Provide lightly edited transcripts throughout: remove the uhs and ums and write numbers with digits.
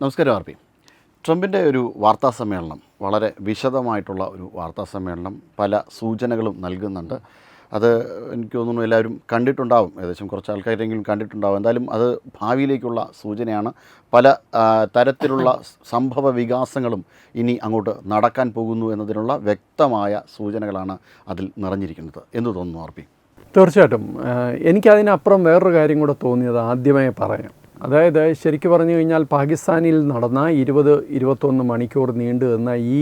നമസ്കാരം R P. ട്രംപിൻ്റെ ഒരു വാർത്താ സമ്മേളനം, വളരെ വിശദമായിട്ടുള്ള ഒരു വാർത്താ സമ്മേളനം, പല സൂചനകളും നൽകുന്നുണ്ട്. അത് എനിക്ക് തോന്നുന്നു എല്ലാവരും കണ്ടിട്ടുണ്ടാവും, ഏകദേശം കുറച്ച് ആൾക്കാരെങ്കിലും കണ്ടിട്ടുണ്ടാവും. എന്തായാലും അത് ഭാവിയിലേക്കുള്ള സൂചനയാണ്. പല തരത്തിലുള്ള സംഭവ വികാസങ്ങളും ഇനി അങ്ങോട്ട് നടക്കാൻ പോകുന്നു എന്നതിനുള്ള വ്യക്തമായ സൂചനകളാണ് അതിൽ നിറഞ്ഞിരിക്കുന്നത് എന്ന് തോന്നുന്നു ആർ പി. തീർച്ചയായിട്ടും എനിക്കതിനപ്പുറം വേറൊരു കാര്യം കൂടെ തോന്നിയത് ആദ്യമേ പറയാം. അതായത് ശരിക്കും പറഞ്ഞു കഴിഞ്ഞാൽ പാകിസ്ഥാനിൽ നടന്ന 20-21 മണിക്കൂർ നീണ്ടു നിന്ന ഈ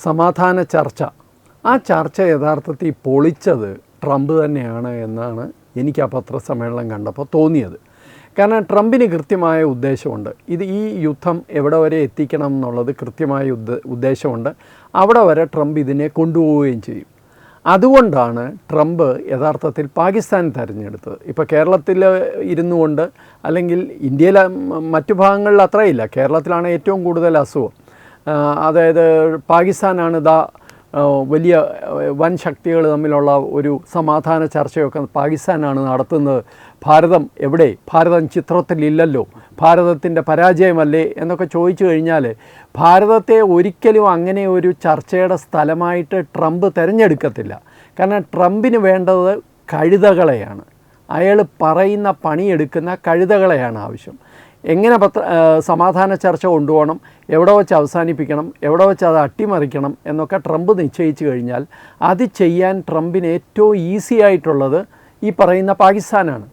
സമാധാന ചർച്ച, ആ ചർച്ച യഥാർത്ഥത്തിൽ പൊളിച്ചത് ട്രംപ് തന്നെയാണ് എന്നാണ് എനിക്ക് ആ പത്രസമ്മേളനം കണ്ടപ്പോൾ തോന്നിയത്. കാരണം ട്രംപിന് കൃത്യമായ ഉദ്ദേശമുണ്ട്. ഈ യുദ്ധം എവിടെ വരെ എത്തിക്കണം എന്നുള്ളത് കൃത്യമായ ഉദ്ദേശമുണ്ട്. അവിടെ വരെ ട്രംപ് ഇതിനെ കൊണ്ടുപോവുകയും ചെയ്യും. അതുകൊണ്ടാണ് ട്രംപ് യഥാർത്ഥത്തിൽ പാകിസ്ഥാൻ തിരഞ്ഞെടുത്തത്. ഇപ്പോൾ കേരളത്തിൽ ഇരുന്നു കൊണ്ട്, അല്ലെങ്കിൽ ഇന്ത്യയിലെ മറ്റു ഭാഗങ്ങളിൽ അത്രയില്ല, കേരളത്തിലാണ് ഏറ്റവും കൂടുതൽ അസുഖം. അതായത് പാകിസ്ഥാനാണ് വലിയ വൻ ശക്തികൾ തമ്മിലുള്ള ഒരു സമാധാന ചർച്ചയൊക്കെ പാകിസ്ഥാനാണ് നടത്തുന്നത്. ഭാരതം എവിടെ? ഭാരതം ചിത്രത്തിലില്ലല്ലോ, ഭാരതത്തിൻ്റെ പരാജയമല്ലേ എന്നൊക്കെ ചോദിച്ചു കഴിഞ്ഞാൽ ഭാരതത്തെ ഒരിക്കലും അങ്ങനെ ഒരു ചർച്ചയുടെ സ്ഥലമായിട്ട് ട്രംപ് തിരഞ്ഞെടുക്കത്തില്ല. കാരണം ട്രംപിന് വേണ്ടത് കഴുതകളെയാണ്. അയാൾ പറയുന്ന പണിയെടുക്കുന്ന കഴുതകളെയാണ് ആവശ്യം. എങ്ങനെ സമാധാന ചർച്ച കൊണ്ടുപോകണം, എവിടെ വെച്ച് അവസാനിപ്പിക്കണം, എവിടെ വെച്ച് അത് അട്ടിമറിക്കണം എന്നൊക്കെ ട്രംപ് നിശ്ചയിച്ചു കഴിഞ്ഞാൽ അത് ചെയ്യാൻ ട്രംപിന് ഏറ്റവും ഈസി ആയിട്ടുള്ളത് ഈ പറയുന്ന പാകിസ്ഥാനാണ്.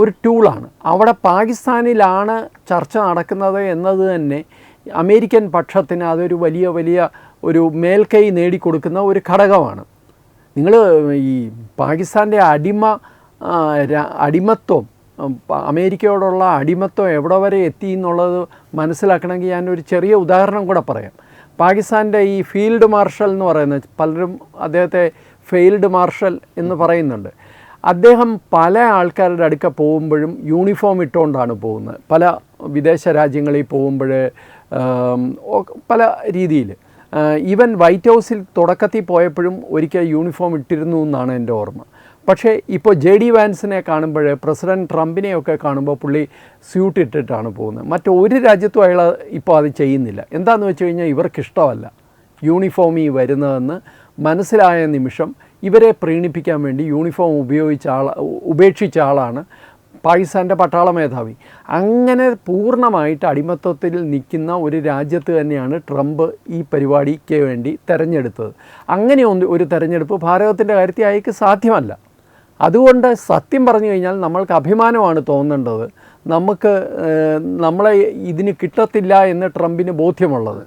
ഒരു ടൂളാണ്. അവിടെ പാകിസ്ഥാനിലാണ് ചർച്ച നടക്കുന്നത് എന്നത് തന്നെ അമേരിക്കൻ പക്ഷത്തിന് അതൊരു വലിയ ഒരു മേൽക്കൈ നേടിക്കൊടുക്കുന്ന ഒരു ഘടകമാണ്. നിങ്ങൾ ഈ പാകിസ്ഥാൻ്റെ അടിമത്വം, അമേരിക്കയോടുള്ള അടിമത്വം എവിടെ വരെ എത്തി എന്നുള്ളത് മനസ്സിലാക്കണമെങ്കിൽ ഞാനൊരു ചെറിയ ഉദാഹരണം കൂടെ പറയാം. പാകിസ്ഥാൻ്റെ ഈ ഫീൽഡ് മാർഷൽ എന്ന് പറയുന്നത്, പലരും അദ്ദേഹത്തെ ഫെയിൽഡ് മാർഷൽ എന്ന് പറയുന്നുണ്ട്. അദ്ദേഹം പല ആൾക്കാരുടെ അടുക്ക പോകുമ്പോഴും യൂണിഫോം ഇട്ടുകൊണ്ടാണ് പോകുന്നത്. പല വിദേശ രാജ്യങ്ങളിൽ പോകുമ്പോൾ പല രീതിയിൽ, ഈവൻ വൈറ്റ് ഹൗസിൽ തുടക്കത്തിൽ പോയപ്പോഴും ഒരിക്കൽ യൂണിഫോം ഇട്ടിരുന്നു എന്നാണ് എൻ്റെ ഓർമ്മ. പക്ഷേ ഇപ്പോൾ JD വാൻസിനെ കാണുമ്പോൾ, പ്രസിഡൻറ്റ് ട്രംപിനെയൊക്കെ കാണുമ്പോൾ പുള്ളി സ്യൂട്ട് ഇട്ടിട്ടാണ് പോകുന്നത്. മറ്റൊരു രാജ്യത്തും അയാൾ ഇപ്പോൾ അത് ചെയ്യുന്നില്ല. എന്താണെന്ന് വെച്ച് കഴിഞ്ഞാൽ ഇവർക്കിഷ്ടമല്ല യൂണിഫോമിൽ വരുന്നതെന്ന് മനസ്സിലായ നിമിഷം ഇവരെ പ്രീണിപ്പിക്കാൻ വേണ്ടി യൂണിഫോം ഉപേക്ഷിച്ച ആളാണ് പാകിസ്ഥാൻ്റെ പട്ടാള മേധാവി. അങ്ങനെ പൂർണ്ണമായിട്ട് അടിമത്വത്തിൽ നിൽക്കുന്ന ഒരു രാജ്യത്ത് തന്നെയാണ് ട്രംപ് ഈ പരിപാടിക്ക് വേണ്ടി തിരഞ്ഞെടുത്തത്. അങ്ങനെ ഒരു തിരഞ്ഞെടുപ്പ് ഭാരതത്തിൻ്റെ കാര്യത്തിൽ അയാൾക്ക് സാധ്യമല്ല. അതുകൊണ്ട് സത്യം പറഞ്ഞു കഴിഞ്ഞാൽ നമ്മൾക്ക് അഭിമാനമാണ് തോന്നേണ്ടത്. നമ്മളെ ഇതിന് കിട്ടത്തില്ല എന്ന് ട്രംപിന് ബോധ്യമുള്ളത്.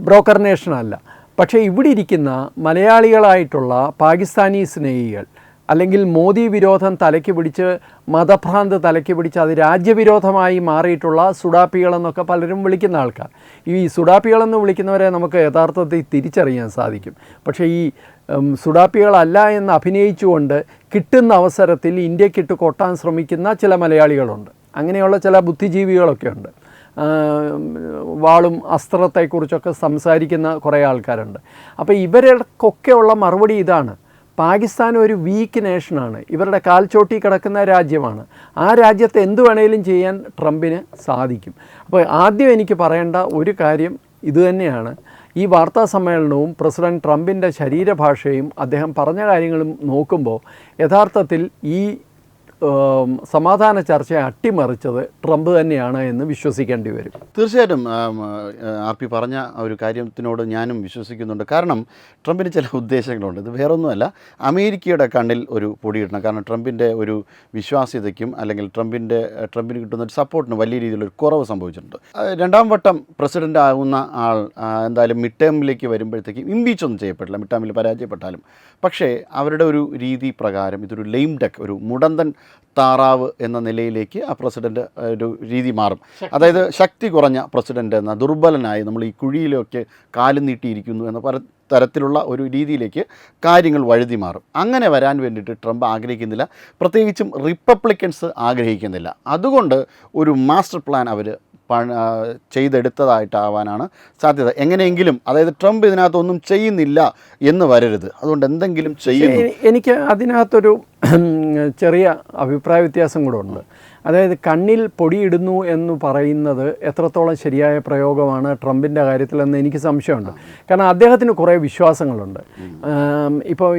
ബ്രോക്കർ നേഷൻ അല്ല. പക്ഷേ ഇവിടെ ഇരിക്കുന്ന മലയാളികളായിട്ടുള്ള പാകിസ്ഥാനി സ്നേഹികൾ, അല്ലെങ്കിൽ മോദി വിരോധം തലയ്ക്ക് പിടിച്ച്, മതഭ്രാന്ത് തലയ്ക്ക് പിടിച്ച് അത് രാജ്യവിരോധമായി മാറിയിട്ടുള്ള സുഡാപ്പികളെന്നൊക്കെ പലരും വിളിക്കുന്ന ആൾക്കാർ, ഈ സുഡാപ്പികളെന്ന് വിളിക്കുന്നവരെ നമുക്ക് യഥാർത്ഥത്തിൽ തിരിച്ചറിയാൻ സാധിക്കും. പക്ഷേ ഈ സുഡാപ്പികളല്ല എന്ന് അഭിനയിച്ചുകൊണ്ട് കിട്ടുന്ന അവസരത്തിൽ ഇന്ത്യക്കിട്ട് കൊട്ടാൻ ശ്രമിക്കുന്ന ചില മലയാളികളുണ്ട്. അങ്ങനെയുള്ള ചില ബുദ്ധിജീവികളൊക്കെ ഉണ്ട്. വാളും അസ്ത്രത്തെക്കുറിച്ചൊക്കെ സംസാരിക്കുന്ന കുറേ ആൾക്കാരുണ്ട്. അപ്പോൾ ഇവരൊക്കെയുള്ള മറുപടി ഇതാണ്: പാകിസ്ഥാൻ ഒരു വീക്ക് നേഷനാണ്, ഇവരുടെ കാൽച്ചോട്ടി കിടക്കുന്ന രാജ്യമാണ്. ആ രാജ്യത്ത് എന്ത് വേണേലും ചെയ്യാൻ ട്രംപിന് സാധിക്കും. അപ്പോൾ ആദ്യം എനിക്ക് പറയേണ്ട ഒരു കാര്യം ഇതുതന്നെയാണ്. ഈ വാർത്താ സമ്മേളനവും പ്രസിഡന്റ് ട്രംപിൻ്റെ ശരീരഭാഷയും അദ്ദേഹം പറഞ്ഞ കാര്യങ്ങളും നോക്കുമ്പോൾ യഥാർത്ഥത്തിൽ ഈ സമാധാന ചർച്ചയെ അട്ടിമറിച്ചത് ട്രംപ് തന്നെയാണ് എന്ന് വിശ്വസിക്കേണ്ടി വരും. തീർച്ചയായിട്ടും ആർ പി പറഞ്ഞ ഒരു കാര്യത്തിനോട് ഞാനും വിശ്വസിക്കുന്നുണ്ട്. കാരണം ട്രംപിന് ചില ഉദ്ദേശങ്ങളുണ്ട്. ഇത് വേറൊന്നുമല്ല, അമേരിക്കയുടെ കണ്ണിൽ ഒരു പൊടിയിടണം. കാരണം ട്രംപിൻ്റെ ഒരു വിശ്വാസ്യതയ്ക്കും അല്ലെങ്കിൽ ട്രംപിന് കിട്ടുന്ന ഒരു സപ്പോർട്ടിന് വലിയ രീതിയിലൊരു കുറവ് സംഭവിച്ചിട്ടുണ്ട്. രണ്ടാം വട്ടം പ്രസിഡൻ്റ് ആകുന്ന ആൾ എന്തായാലും മിഡ് ടേമിലേക്ക് വരുമ്പോഴത്തേക്കും ഇംപീച്ചൊന്നും ചെയ്യപ്പെട്ടില്ല, മിഡ് ടേമിൽ പരാജയപ്പെട്ടാലും. പക്ഷേ അവരുടെ ഒരു രീതി പ്രകാരം ഇതൊരു ലെയിം ഡക്ക്, ഒരു മുടന്തൻ താറാവ് എന്ന നിലയിലേക്ക് ആ പ്രസിഡൻ്റ് ഒരു രീതി മാറും. അതായത് ശക്തി കുറഞ്ഞ പ്രസിഡൻ്റ് എന്ന, ദുർബലനായി നമ്മൾ ഈ കുഴിയിലൊക്കെ കാലും നീട്ടിയിരിക്കുന്നു എന്ന തരത്തിലുള്ള ഒരു രീതിയിലേക്ക് കാര്യങ്ങൾ വഴുതി മാറും. അങ്ങനെ വരാൻ വേണ്ടിയിട്ട് ട്രംപ് ആഗ്രഹിക്കുന്നില്ല, പ്രത്യേകിച്ചും റിപ്പബ്ലിക്കൻസ് ആഗ്രഹിക്കുന്നില്ല. അതുകൊണ്ട് ഒരു മാസ്റ്റർ പ്ലാൻ അവർ ചെയ്തെടുത്തതായിട്ടാവാനാണ് സാധ്യത. എങ്ങനെയെങ്കിലും അതായത് ട്രംപ് ഇതിനകത്തൊന്നും ചെയ്യുന്നില്ല എന്ന് വരരുത്, അതുകൊണ്ട് എന്തെങ്കിലും ചെയ്യുന്നു. എനിക്ക് അതിനകത്തൊരു ചെറിയ അഭിപ്രായ വ്യത്യാസം കൂടെ ഉണ്ട്. അതായത് കണ്ണിൽ പൊടിയിടുന്നു എന്ന് പറയുന്നത് എത്രത്തോളം ശരിയായ പ്രയോഗമാണ് ട്രംപിൻ്റെ കാര്യത്തിലെന്ന് എനിക്ക് സംശയമുണ്ട്. കാരണം അദ്ദേഹത്തിന് കുറേ വിശ്വാസങ്ങളുണ്ട്. ഇപ്പോൾ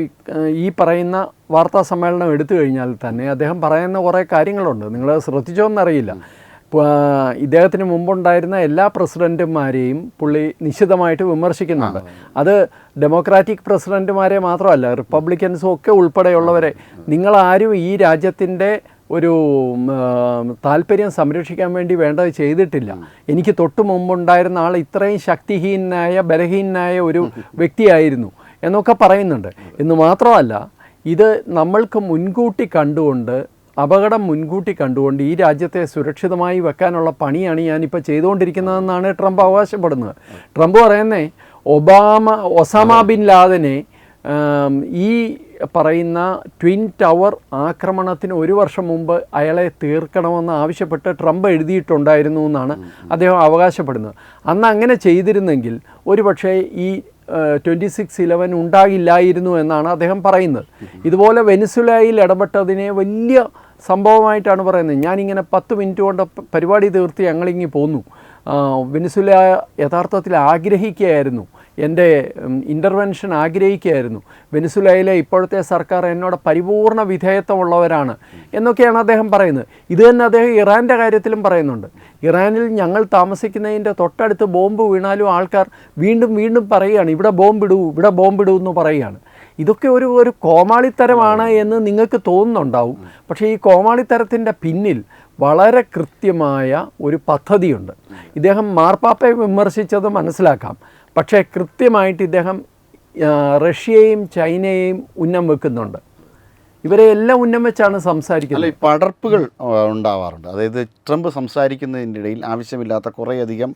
ഈ പറയുന്ന വാർത്താ സമ്മേളനം എടുത്തു കഴിഞ്ഞാൽ തന്നെ അദ്ദേഹം പറയുന്ന കുറേ കാര്യങ്ങളുണ്ട്. നിങ്ങൾ ശ്രദ്ധിച്ചോന്നറിയില്ല. ഇദ്ദേഹത്തിന് മുമ്പുണ്ടായിരുന്ന എല്ലാ പ്രസിഡൻറ്റുമാരെയും പുള്ളി നിശിതമായിട്ട് വിമർശിക്കുന്നുണ്ട്. അത് ഡെമോക്രാറ്റിക് പ്രസിഡൻറ്റുമാരെ മാത്രമല്ല, റിപ്പബ്ലിക്കൻസും ഒക്കെ ഉൾപ്പെടെയുള്ളവരെ. നിങ്ങളാരും ഈ രാജ്യത്തിൻ്റെ ഒരു താല്പര്യം സംരക്ഷിക്കാൻ വേണ്ടി വേണ്ടത് ചെയ്തിട്ടില്ല. എനിക്ക് തൊട്ട് മുമ്പുണ്ടായിരുന്ന ആൾ ഇത്രയും ശക്തിഹീനായ ബലഹീനായ ഒരു വ്യക്തിയായിരുന്നു എന്നൊക്കെ പറയുന്നുണ്ട്. എന്ന് മാത്രമല്ല, ഇത് നമ്മൾക്ക് മുൻകൂട്ടി കണ്ടുകൊണ്ട്, അപകടം മുൻകൂട്ടി കണ്ടുകൊണ്ട് ഈ രാജ്യത്തെ സുരക്ഷിതമായി വെക്കാനുള്ള പണിയാണ് ഞാനിപ്പോൾ ചെയ്തുകൊണ്ടിരിക്കുന്നതെന്നാണ് ട്രംപ് അവകാശപ്പെടുന്നത്. ട്രംപ് പറയുന്നേ ഒസാമ ബിൻ ലാദനെ ഈ പറയുന്ന ട്വിൻ ടവർ ആക്രമണത്തിന് 1 വർഷം മുമ്പ് അയാളെ തീർക്കണമെന്ന് ആവശ്യപ്പെട്ട് ട്രംപ് എഴുതിയിട്ടുണ്ടായിരുന്നു എന്നാണ് അദ്ദേഹം അവകാശപ്പെടുന്നത്. അന്ന് അങ്ങനെ ചെയ്തിരുന്നെങ്കിൽ ഒരുപക്ഷെ ഈ 26/11 ഉണ്ടാകില്ലായിരുന്നു എന്നാണ് അദ്ദേഹം പറയുന്നത്. ഇതുപോലെ വെനിസുലയിൽ ഇടപെട്ടതിനെ വലിയ സംഭവമായിട്ടാണ് പറയുന്നത്. ഞാനിങ്ങനെ 10 മിനിറ്റ് കൊണ്ട് പരിപാടി തീർത്ത് ഞങ്ങളിങ്ങി പോന്നു. വെനിസുല യഥാർത്ഥത്തിൽ ആഗ്രഹിക്കുകയായിരുന്നു, എൻ്റെ ഇൻ്റർവെൻഷൻ ആഗ്രഹിക്കുകയായിരുന്നു. വെനിസുലയിലെ ഇപ്പോഴത്തെ സർക്കാർ എന്നോട് പരിപൂർണ വിധേയത്വമുള്ളവരാണ് എന്നൊക്കെയാണ് അദ്ദേഹം പറയുന്നത്. ഇത് തന്നെ അദ്ദേഹം ഇറാൻ്റെ കാര്യത്തിലും പറയുന്നുണ്ട്. ഇറാനിൽ ഞങ്ങൾ താമസിക്കുന്നതിൻ്റെ തൊട്ടടുത്ത് ബോംബ് വീണാലും ആൾക്കാർ വീണ്ടും വീണ്ടും പറയുകയാണ്, ഇവിടെ ബോംബിടൂ, ഇവിടെ ബോംബിടൂ എന്ന് പറയുകയാണ്. ഇതൊക്കെ ഒരു കോമാളിത്തരമാണ് എന്ന് നിങ്ങൾക്ക് തോന്നുന്നുണ്ടാവും. പക്ഷേ ഈ കോമാളിത്തരത്തിൻ്റെ പിന്നിൽ വളരെ കൃത്യമായ ഒരു പദ്ധതിയുണ്ട്. ഇദ്ദേഹം മാർപ്പാപ്പയെ വിമർശിച്ചത് മനസ്സിലാക്കാം, പക്ഷേ കൃത്യമായിട്ട് ഇദ്ദേഹം റഷ്യയെയും ചൈനയെയും ഉന്നം വെക്കുന്നുണ്ട്. ഇവരെ എല്ലാം ഉന്നം വെച്ചാണ് സംസാരിക്കുന്നത്. അല്ല, ഈ പടർപ്പുകൾ ഉണ്ടാവാറുണ്ട്. അതായത് ട്രംപ് സംസാരിക്കുന്നതിൻ്റെ ഇടയിൽ ആവശ്യമില്ലാത്ത കുറേയധികം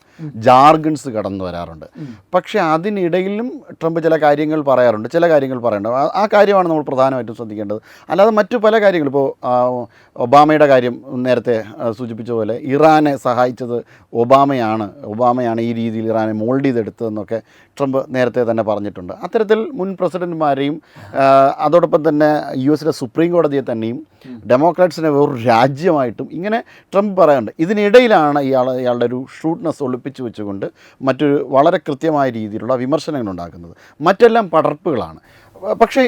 ജാർഗൺസ് കടന്നു വരാറുണ്ട്. പക്ഷേ അതിനിടയിലും ട്രംപ് ചില കാര്യങ്ങൾ പറയാറുണ്ട്, ചില കാര്യങ്ങൾ പറയേണ്ടത്. ആ കാര്യമാണ് നമ്മൾ പ്രധാനമായിട്ടും ശ്രദ്ധിക്കേണ്ടത്. അല്ലാതെ മറ്റു പല കാര്യങ്ങളും, ഇപ്പോൾ ഒബാമയുടെ കാര്യം നേരത്തെ സൂചിപ്പിച്ച പോലെ ഇറാനെ സഹായിച്ചത് ഒബാമയാണ് ഈ രീതിയിൽ ഇറാനെ മോൾഡ് ചെയ്തെടുത്തതെന്നൊക്കെ ട്രംപ് നേരത്തെ തന്നെ പറഞ്ഞിട്ടുണ്ട്. അത്തരത്തിൽ മുൻ പ്രസിഡന്റുമാരെയും അതോടൊപ്പം തന്നെ US സുപ്രീം കോടതിയെ തന്നെയും ഡെമോക്രാറ്റ്സിനെ വേറൊരു രാജ്യമായിട്ടും ഇങ്ങനെ ട്രംപ് പറയാറുണ്ട്. ഇതിനിടയിലാണ് ഇയാളുടെ ഒരു ഷൂട്ട്നെസ് ഒളിപ്പിച്ചു വെച്ചുകൊണ്ട് മറ്റൊരു വളരെ കൃത്യമായ രീതിയിലുള്ള വിമർശനങ്ങൾ ഉണ്ടാക്കുന്നത്. മറ്റെല്ലാം പടർപ്പുകളാണ്. പക്ഷേ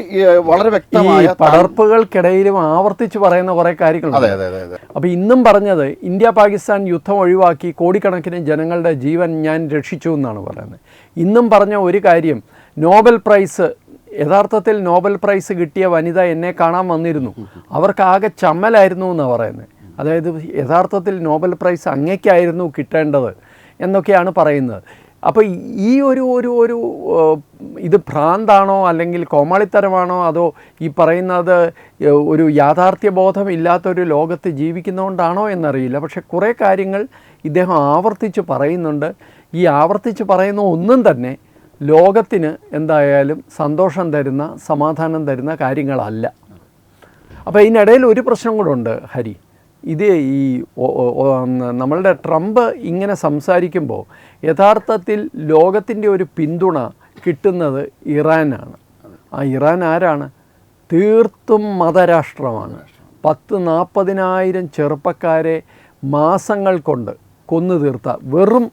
വളരെ വ്യക്തമായ പടർപ്പുകൾക്കിടയിലും ആവർത്തിച്ച് പറയുന്ന കുറേ കാര്യങ്ങളുണ്ട്. അതെ. അപ്പോൾ ഇന്നും പറഞ്ഞത് ഇന്ത്യ പാകിസ്ഥാൻ യുദ്ധം ഒഴിവാക്കി കോടിക്കണക്കിന് ജനങ്ങളുടെ ജീവൻ ഞാൻ രക്ഷിച്ചു എന്നാണ് പറയുന്നത്. ഇന്നും പറഞ്ഞ ഒരു കാര്യം, നോബൽ പ്രൈസ്, യഥാർത്ഥത്തിൽ നോബൽ പ്രൈസ് കിട്ടിയ വനിത എന്നെ കാണാൻ വന്നിരുന്നു, അവർക്കാകെ ചമ്മലായിരുന്നു എന്നാണ് പറയുന്നത്. അതായത് യഥാർത്ഥത്തിൽ നോബൽ പ്രൈസ് അങ്ങേക്കായിരുന്നു കിട്ടേണ്ടത് എന്നൊക്കെയാണ് പറയുന്നത്. അപ്പോൾ ഈ ഒരു ഇത് ഭ്രാന്താണോ അല്ലെങ്കിൽ കോമാളിത്തരമാണോ, അതോ ഈ പറയുന്നത് ഒരു യാഥാർത്ഥ്യബോധം ഇല്ലാത്തൊരു ലോകത്ത് ജീവിക്കുന്നതുകൊണ്ടാണോ എന്നറിയില്ല. പക്ഷേ കുറേ കാര്യങ്ങൾ ഇദ്ദേഹം ആവർത്തിച്ച് പറയുന്നുണ്ട്. ഈ ആവർത്തിച്ച് പറയുന്ന ഒന്നും തന്നെ ലോകത്തിന് എന്തായാലും സന്തോഷം തരുന്ന, സമാധാനം തരുന്ന കാര്യങ്ങളല്ല. അപ്പോൾ ഇതിനിടയിൽ ഒരു പ്രശ്നം കൂടെ ഉണ്ട് ഹരി. ഇത് ഈ നമ്മളുടെ ട്രംപ് ഇങ്ങനെ സംസാരിക്കുമ്പോൾ യഥാർത്ഥത്തിൽ ലോകത്തിൻ്റെ ഒരു പിന്തുണ കിട്ടുന്നത് ഇറാനാണ്. ആ ഇറാൻ ആരാണ്? തീർത്തും മതരാഷ്ട്രമാണ്. 40,000-40,000 ചെറുപ്പക്കാരെ മാസങ്ങൾ കൊണ്ട് കൊന്നു തീർത്ത, വെറും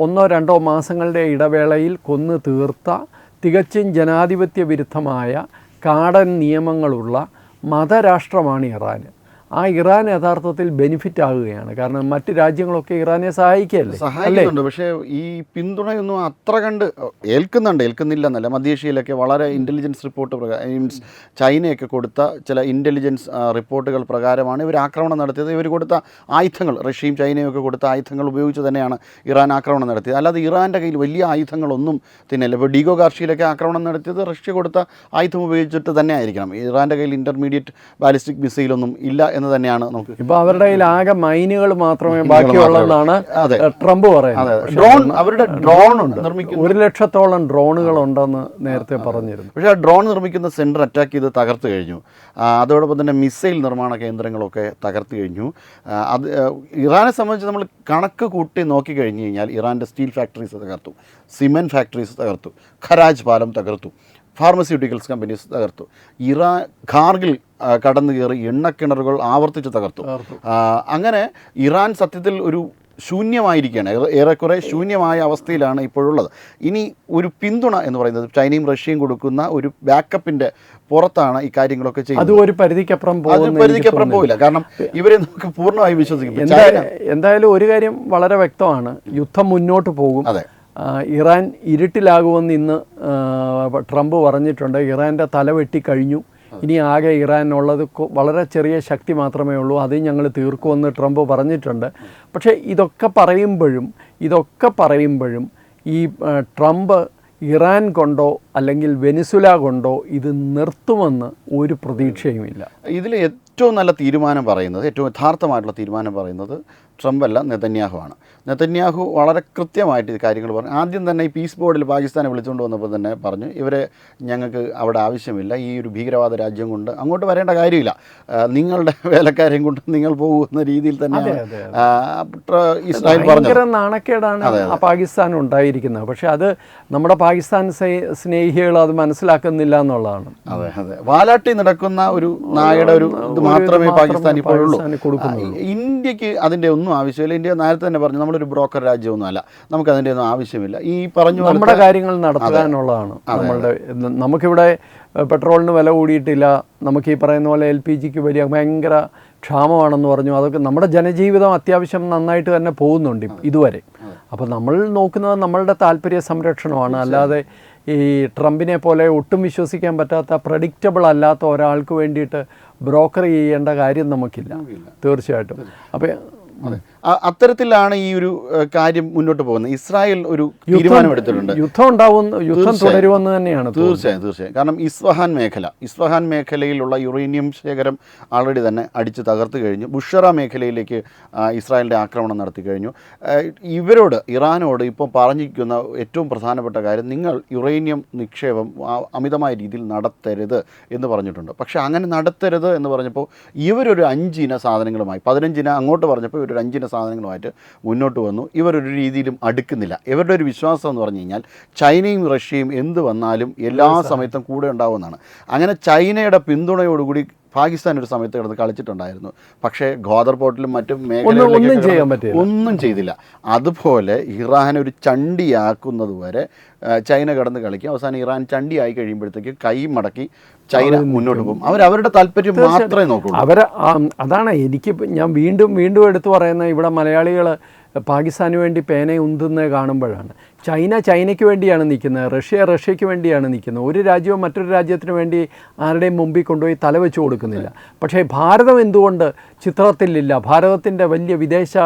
1-2 മാസങ്ങളുടെ ഇടവേളയിൽ കൊന്നു തീർത്ത, തികച്ചും ജനാധിപത്യ വിരുദ്ധമായ കാടൻ നിയമങ്ങളുള്ള മതരാഷ്ട്രമാണ് ഇറാൻ. ആ ഇറാൻ യഥാർത്ഥത്തിൽ ബെനിഫിറ്റ് ആകുകയാണ്. കാരണം മറ്റ് രാജ്യങ്ങളൊക്കെ ഇറാനെ സഹായിക്കുന്നുണ്ട്. പക്ഷേ ഈ പിന്തുണയൊന്നും അത്ര കണ്ട് ഏൽക്കുന്നില്ലെന്നല്ല. മധ്യേഷ്യയിലൊക്കെ വളരെ ഇൻ്റലിജൻസ് റിപ്പോർട്ട് മീൻസ് ചൈനയൊക്കെ കൊടുത്ത ചില ഇൻ്റലിജൻസ് റിപ്പോർട്ടുകൾ പ്രകാരമാണ് ഇവർ ആക്രമണം നടത്തിയത്. ഇവർ കൊടുത്ത ആയുധങ്ങൾ, റഷ്യയും ചൈനയും ഒക്കെ കൊടുത്ത ആയുധങ്ങൾ ഉപയോഗിച്ച് തന്നെയാണ് ഇറാൻ ആക്രമണം നടത്തിയത്. അല്ലാതെ ഇറാൻ്റെ കയ്യിൽ വലിയ ആയുധങ്ങളൊന്നും തന്നെയല്ല. ഇപ്പോൾ ഡീഗോ ഗാർഷിയിലൊക്കെ ആക്രമണം നടത്തിയത് റഷ്യ കൊടുത്ത ആയുധം ഉപയോഗിച്ചിട്ട് തന്നെ ആയിരിക്കണം. ഇറാൻ്റെ കയ്യിൽ ഇൻ്റർമീഡിയറ്റ് ബാലിസ്റ്റിക് മിസൈലൊന്നും ഇല്ല എന്ന് തന്നെയാണ് നമുക്ക്. ഇപ്പോൾ അവരുടെ കയ്യിൽ ആകെ മൈനുകൾ മാത്രമേ ബാക്കിയുള്ളതെന്നാണ് ട്രംപ് പറയുന്നത്. ഡ്രോൺ, അവരുടെ ഡ്രോൺ നിർമ്മിക്കുന്ന 100,000-ഓളം ഡ്രോണുകൾ ഉണ്ടെന്ന് നേരത്തെ പറഞ്ഞിരുന്നു. പക്ഷേ ആ ഡ്രോൺ നിർമ്മിക്കുന്ന സെൻറ്റർ അറ്റാക്ക് ചെയ്ത് തകർത്ത് കഴിഞ്ഞു. അതോടൊപ്പം തന്നെ മിസൈൽ നിർമ്മാണ കേന്ദ്രങ്ങളൊക്കെ തകർത്ത് കഴിഞ്ഞു. അത് ഇറാനെ സംബന്ധിച്ച് നമ്മൾ കണക്ക് കൂട്ടി നോക്കിക്കഴിഞ്ഞ് കഴിഞ്ഞാൽ ഇറാൻ്റെ സ്റ്റീൽ ഫാക്ടറീസ് തകർത്തു, സിമെൻറ്റ് ഫാക്ടറീസ് തകർത്തു, ഖരാജ് പാലം തകർത്തു, ഫാർമസ്യൂട്ടിക്കൽസ് കമ്പനീസ് തകർത്തു, കാർഗിൽ കടന്നു കയറി എണ്ണക്കിണറുകൾ ആവർത്തിച്ച് തകർത്തു. അങ്ങനെ ഇറാൻ സത്യത്തിൽ ഒരു ശൂന്യമായിരിക്കുകയാണ്, ഏറെക്കുറെ ശൂന്യമായ അവസ്ഥയിലാണ് ഇപ്പോഴുള്ളത്. ഇനി ഒരു പിന്തുണ എന്ന് പറയുന്നത് ചൈനയും റഷ്യയും കൊടുക്കുന്ന ഒരു ബാക്കപ്പിൻ്റെ പുറത്താണ് ഈ കാര്യങ്ങളൊക്കെ ചെയ്യുന്നത്. അത് ഒരു പരിധിക്കപ്പുറം പോയില്ല, കാരണം ഇവരെ നമുക്ക് പൂർണ്ണമായി വിശ്വസിക്കും. എന്തായാലും ഒരു കാര്യം വളരെ വ്യക്തമാണ്, യുദ്ധം മുന്നോട്ട് പോകും. അതെ, ഇറാൻ ഇരുട്ടിലാകുമെന്ന് ഇന്ന് ട്രംപ് പറഞ്ഞിട്ടുണ്ട്. ഇറാൻ്റെ തല വെട്ടിക്കഴിഞ്ഞു, ഇനി ആകെ ഇറാനുള്ളത് വളരെ ചെറിയ ശക്തി മാത്രമേ ഉള്ളൂ, അത് ഞങ്ങൾ തീർക്കുമെന്ന് ട്രംപ് പറഞ്ഞിട്ടുണ്ട്. പക്ഷേ ഇതൊക്കെ പറയുമ്പോഴും ഈ ട്രംപ് ഇറാൻ കൊണ്ടോ അല്ലെങ്കിൽ വെനിസുല കൊണ്ടോ ഇത് നിർത്തുമെന്ന് ഒരു പ്രതീക്ഷയുമില്ല. ഇതിൽ ഏറ്റവും നല്ല തീരുമാനം പറയുന്നത്, ഏറ്റവും യഥാർത്ഥമായിട്ടുള്ള തീരുമാനം പറയുന്നത് ട്രംപ് അല്ല, നെതന്യാഹു. നെതന്യാഹു വളരെ കൃത്യമായിട്ട് ഈ കാര്യങ്ങൾ പറഞ്ഞു. ആദ്യം തന്നെ ഈ പീസ് ബോർഡിൽ പാകിസ്ഥാനെ വിളിച്ചുകൊണ്ട് വന്നപ്പോൾ തന്നെ പറഞ്ഞു, ഇവരെ ഞങ്ങൾക്ക് അവിടെ ആവശ്യമില്ല, ഈ ഒരു ഭീകരവാദ രാജ്യം കൊണ്ട് അങ്ങോട്ട് വരേണ്ട കാര്യമില്ല, നിങ്ങളുടെ വേലക്കാരെയും കൊണ്ട് നിങ്ങൾ പോകുന്ന രീതിയിൽ തന്നെ ഇസ്രായേൽ പറഞ്ഞു. ഭയങ്കര നാണക്കേടാണ് പാകിസ്ഥാൻ ഉണ്ടായിരിക്കുന്നത്. പക്ഷേ അത് നമ്മുടെ പാകിസ്ഥാൻ സ്നേഹികൾ അത് മനസ്സിലാക്കുന്നില്ല എന്നുള്ളതാണ്. അതെ, വാലാട്ടി നടക്കുന്ന ഒരു നായയുടെ ഒരു ഇത് മാത്രമേ പാകിസ്ഥാൻ ഇപ്പോഴുള്ളൂ. ഇന്ത്യക്ക് അതിൻ്റെ ഒന്നും ആവശ്യമില്ല. ഇന്ത്യ നേരത്തെ തന്നെ പറഞ്ഞു, നമ്മളൊരു ബ്രോക്കർ രാജ്യമൊന്നുമല്ല, നമുക്ക് അതിൻ്റെ ഒന്നും ആവശ്യമില്ല. ഈ പറഞ്ഞു നമ്മുടെ കാര്യങ്ങൾ നടത്താനുള്ളതാണ് നമ്മളുടെ. നമുക്കിവിടെ പെട്രോളിന് വില കൂടിയിട്ടില്ല, നമുക്ക് ഈ പറയുന്ന പോലെ LPGക്ക് ഭയങ്കര ക്ഷാമമാണെന്ന് പറഞ്ഞു. അതൊക്കെ നമ്മുടെ ജനജീവിതം അത്യാവശ്യം നന്നായിട്ട് തന്നെ പോകുന്നുണ്ട് ഇതുവരെ. അപ്പോൾ നമ്മൾ നോക്കുന്നത് നമ്മളുടെ താല്പര്യ സംരക്ഷണമാണ്, അല്ലാതെ ഈ ട്രംപിനെ പോലെ ഒട്ടും വിശ്വസിക്കാൻ പറ്റാത്ത പ്രഡിക്റ്റബിൾ അല്ലാത്ത ഒരാൾക്ക് വേണ്ടിയിട്ട് ബ്രോക്കർ ചെയ്യേണ്ട കാര്യം നമുക്കില്ല, തീർച്ചയായിട്ടും. അപ്പോൾ അത്തരത്തിലാണ് ഈ ഒരു കാര്യം മുന്നോട്ട് പോകുന്നത്. ഇസ്രായേൽ ഒരു തീരുമാനമെടുത്തിട്ടുണ്ട്, യുദ്ധം തുടരുമെന്ന് തന്നെയാണ്. തീർച്ചയായും. കാരണം ഇസ്ഫഹാൻ മേഖലയിലുള്ള യുറേനിയം ശേഖരം ആൾറെഡി തന്നെ അടിച്ച് തകർത്ത് കഴിഞ്ഞു. ബുഷറ മേഖലയിലേക്ക് ഇസ്രായേലിൻ്റെ ആക്രമണം നടത്തി കഴിഞ്ഞു. ഇറാനോട് ഇപ്പോൾ പറഞ്ഞിരിക്കുന്ന ഏറ്റവും പ്രധാനപ്പെട്ട കാര്യം, നിങ്ങൾ യുറേനിയം നിക്ഷേപം അമിതമായ രീതിയിൽ നടത്തരുത് എന്ന് പറഞ്ഞിട്ടുണ്ട്. പക്ഷേ അങ്ങനെ നടത്തരുത് എന്ന് പറഞ്ഞപ്പോൾ ഇവരൊരു 5 ഇന സാധനങ്ങളുമായി, 15 ഇന അങ്ങോട്ട് പറഞ്ഞപ്പോൾ ഒരു 5 ഇന സാധനങ്ങളുമായിട്ട് മുന്നോട്ട് വന്നു. ഇവരൊരു രീതിയിലും അടുക്കുന്നില്ല. ഇവരുടെ ഒരു വിശ്വാസം എന്ന് പറഞ്ഞു കഴിഞ്ഞാൽ ചൈനയും റഷ്യയും എന്ത് വന്നാലും എല്ലാ സമയത്തും കൂടെ ഉണ്ടാവുമെന്നാണ്. അങ്ങനെ ചൈനയുടെ പിന്തുണയോടുകൂടി പാകിസ്ഥാൻ ഒരു സമയത്ത് കിടന്ന് കളിച്ചിട്ടുണ്ടായിരുന്നു. പക്ഷേ ഖ്വാദർ പോർട്ടിലും മറ്റും മേഖലയിലും ഒന്നും ചെയ്തില്ല. അതുപോലെ ഇറാൻ ഒരു ചണ്ടിയാക്കുന്നത് വരെ ചൈന കടന്ന് കളിക്കും. അവസാനം ഇറാൻ ചണ്ടിയായി കഴിയുമ്പോഴത്തേക്ക് കൈ മടക്കി ചൈന മുന്നോട്ട് പോകും. അവരുടെ താല്പര്യം മാത്രമേ നോക്കുള്ളൂ. അതാണ് ഞാൻ വീണ്ടും എടുത്തു പറയുന്നത്. ഇവിടെ മലയാളികൾ പാകിസ്ഥാന് വേണ്ടി പേന ഉന്തുന്നത് കാണുമ്പോഴാണ്. ചൈനയ്ക്ക് വേണ്ടിയാണ് നിൽക്കുന്നത്, റഷ്യയ്ക്ക് വേണ്ടിയാണ് നിൽക്കുന്നത്. ഒരു രാജ്യവും മറ്റൊരു രാജ്യത്തിന് വേണ്ടി ആരുടെയും മുമ്പിൽ കൊണ്ടുപോയി തലവെച്ച് കൊടുക്കുന്നില്ല. പക്ഷേ ഭാരതം എന്തുകൊണ്ട് ചിത്രത്തിലില്ല? ഭാരതത്തിൻ്റെ വലിയ വിദേശ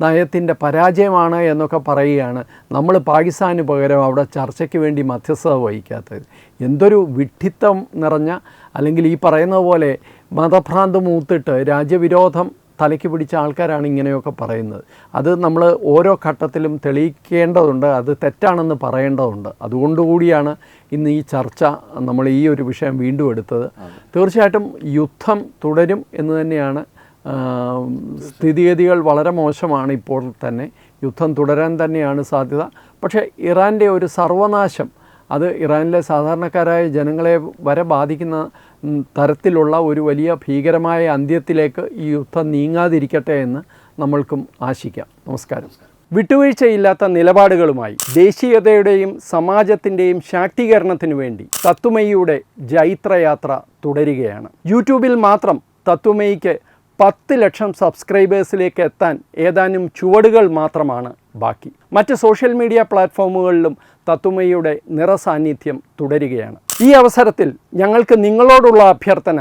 നയത്തിൻ്റെ പരാജയമാണ് എന്നൊക്കെ പറയുകയാണ്. നമ്മൾ പാകിസ്ഥാന് പകരം അവിടെ ചർച്ചയ്ക്ക് വേണ്ടി മധ്യസ്ഥത വഹിക്കാത്തത് എന്തൊരു വിഡ്ഢിത്തം നിറഞ്ഞ, അല്ലെങ്കിൽ ഈ പറയുന്ന പോലെ മതഭ്രാന്ത് മൂത്തിട്ട് രാജ്യവിരോധം തലയ്ക്ക് പിടിച്ച ആൾക്കാരാണ് ഇങ്ങനെയൊക്കെ പറയുന്നത്. അത് നമ്മൾ ഓരോ ഘട്ടത്തിലും തെളിയിക്കേണ്ടതുണ്ട്, അത് തെറ്റാണെന്ന് പറയേണ്ടതുണ്ട്. അതുകൊണ്ടുകൂടിയാണ് ഇന്ന് ഈ ചർച്ച നമ്മൾ ഈ ഒരു വിഷയം വീണ്ടും എടുത്തത്. തീർച്ചയായിട്ടും യുദ്ധം തുടരും എന്ന് തന്നെയാണ്. സ്ഥിതിഗതികൾ വളരെ മോശമാണ് ഇപ്പോൾ തന്നെ, യുദ്ധം തുടരാൻ തന്നെയാണ് സാധ്യത. പക്ഷേ ഇറാൻ്റെ ഒരു സർവനാശം അത് ഇറാനിലെ സാധാരണക്കാരായ ജനങ്ങളെ വരെ ബാധിക്കുന്ന തരത്തിലുള്ള ഒരു വലിയ ഭീകരമായ അന്ത്യത്തിലേക്ക് ഈ യുദ്ധം നീങ്ങാതിരിക്കട്ടെ എന്ന് നമ്മൾക്കും ആശിക്കാം. നമസ്കാരം. വിട്ടുവീഴ്ചയില്ലാത്ത നിലപാടുകളുമായി ദേശീയതയുടെയും സമാജത്തിൻ്റെയും ശാക്തീകരണത്തിനു വേണ്ടി തത്വമയിയുടെ ജൈത്രയാത്ര തുടരുകയാണ്. യൂട്യൂബിൽ മാത്രം തത്വമയിക്ക് 10 ലക്ഷം സബ്സ്ക്രൈബേഴ്സിലേക്ക് എത്താൻ ഏതാനും ചുവടുകൾ മാത്രമാണ് ബാക്കി. മറ്റ് സോഷ്യൽ മീഡിയ പ്ലാറ്റ്ഫോമുകളിലും തത്വമയിയുടെ നിറസാന്നിധ്യം തുടരുകയാണ്. ഈ അവസരത്തിൽ ഞങ്ങൾക്ക് നിങ്ങളോടുള്ള അഭ്യർത്ഥന,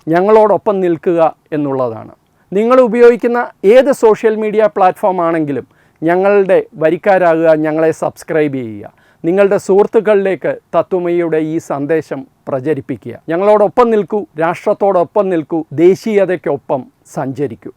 ഞങ്ങളോടൊപ്പം നിൽക്കുക എന്നുള്ളതാണ്. നിങ്ങൾ ഉപയോഗിക്കുന്ന ഏത് സോഷ്യൽ മീഡിയ പ്ലാറ്റ്ഫോം ആണെങ്കിലും ഞങ്ങളുടെ വരിക്കാരാകുക, ഞങ്ങളെ സബ്സ്ക്രൈബ് ചെയ്യുക. നിങ്ങളുടെ സുഹൃത്തുക്കളിലേക്ക് തത്വമയിയുടെ ഈ സന്ദേശം പ്രചരിപ്പിക്കുക. ഞങ്ങളോടൊപ്പം നിൽക്കൂ, രാഷ്ട്രത്തോടൊപ്പം നിൽക്കൂ, ദേശീയതയ്ക്കൊപ്പം സഞ്ചരിക്കൂ.